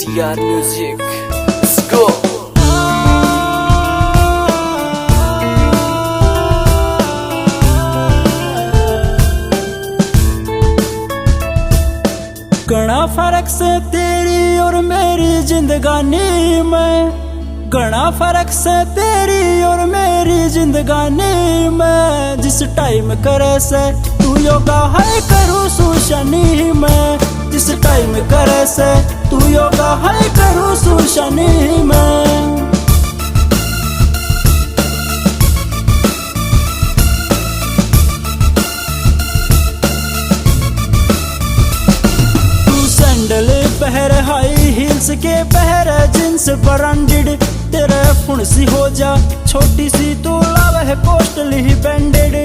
TR Music. Let's go. घना फर्क से तेरी और मेरी जिंदगानी में, घना फर्क से तेरी और मेरी जिंदगानी में। जिस टाइम करे से तू योगा है करूँ सुशनी में, जिस टाइम करे से तू योगा है करूँ सुशनी में। पहर हाई हील्स के पहर जींस ब्रांडेड, तेरे फुंसी हो जा छोटी सी तू लावे है कोस्टली बैंडेड।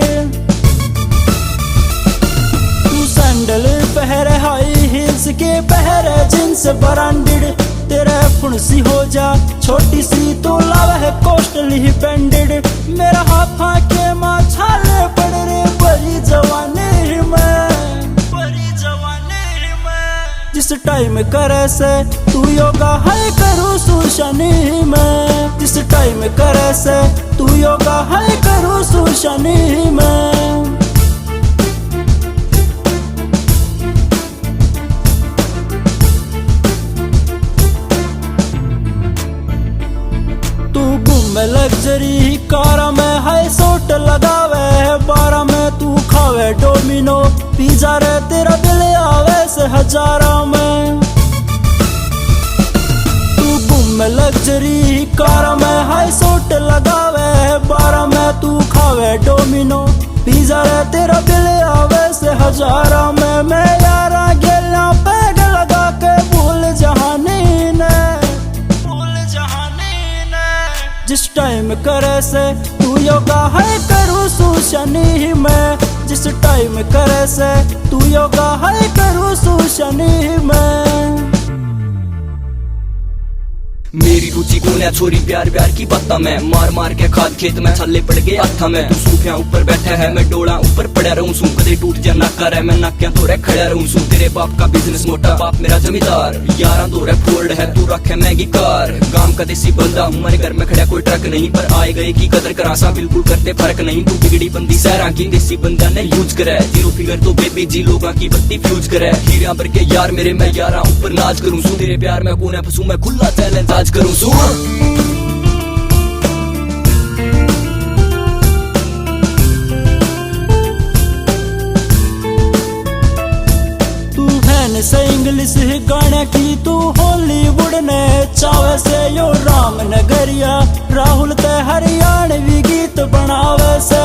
तू सैंडल पहर हाई हील्स के पहर जींस ब्रांडेड, तेरे फुंसी हो जा छोटी सी तू लावे है कोस्टली बैंडेड। मेरा हाथा के माँ छाले पड़ रे बड़ी जवानी में, जिस टाइम करे से तू योगा है करूँ सुशनी में, जिस टाइम करे से तू योगा है करूँ सुशनी में। तू घूमे लग्जरी कार में है सोट लगावे है 12 में, तू खावे डोमिनो पिज्जा रे तेरा बिल आवे से 1000 में। तू घूमे लग्जरी कार में है सोट लगावे है 12 में, तू खावे डोमिनो पिज्जा रे तेरा बिल आवे से 1000 में। मैं यारा गेला पैग लगा के भूल जहानी ने, जिस टाइम करे से तू योगा है करूँ सुशनी में, जिस टाइम करे से तू योगा है करूँ सुशनी में। मेरी रुचि कौन है छोरी प्यार प्यार की बात में, मार मार के खाद खेत में छल्ले पड़ गए हाथा में। तू सूफिया ऊपर बैठा है मैं डोला ऊपर पड़ा रहूं सू, कदे टूट जा नाका रह मैं नाकिया तो रह खड़ा रहूं सू। तेरे बाप का बिजनेस मोटा बाप मेरा जमींदार, यारा तो रह फोल्ड है तू रखे महंगी कार। गांव का देसी बंदा हमारे घर में खड़ा कोई ट्रक नहीं, पर आए गए की कदर करासा बिल्कुल करते फर्क नहीं। तू बिगड़ी बंदी सहरा की देसी बंदा ने यूज करे, जीरो फिगर तो बेबी जी लोगों की बत्ती फ्यूज करे। हीरा भर के यार मेरे मैं यारा ऊपर नाच करूं सू, तेरे प्यार में कौन है फंसू मैं खुला चैलेंज आज करूं सू। तू फैन से इंग्लिश गाने की तू हॉलीवुड ने चावे से यो राम नगरिया राहुल ते हरियाणवी गीत बनावे से।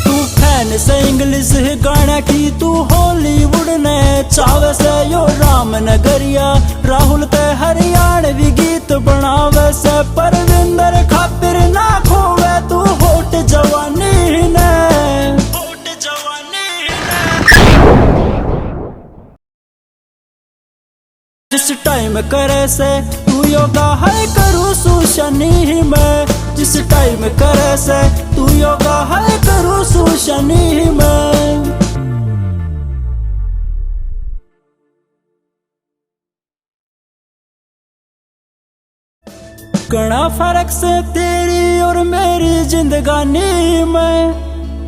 तू फैन से इंग्लिश गाने की तू हॉलीवुड ने चावे से यो राम नगरिया राहुल ते हरियाणवी गीत बनावे से। परविंदर खातिर ना खोवे तू होट जवानी ने, होट जवानी ने। जिस टाइम करे से तू योगा है करूँ सुशनी में, जिस टाइम करे से तू योगा है करूँ सुशनी में। घना फर्क से तेरी और मेरी जिंदगानी में,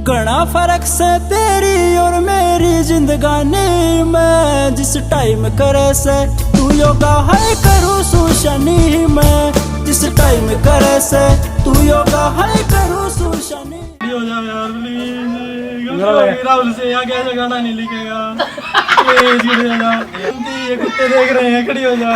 घना फर्क से तेरी और मेरी जिंदगानी में। जिस टाइम करे से तू योगा है करूँ सुशनी में, जिस टाइम करे से तू योगा है करूँ सुशनी। हो जाओ यार प्लीज, राहुल से यहाँ कैसे गाना नहीं लिखेगा प्लीज, ये कुत्ते देख रहे हैं खड़ी हो जाओ।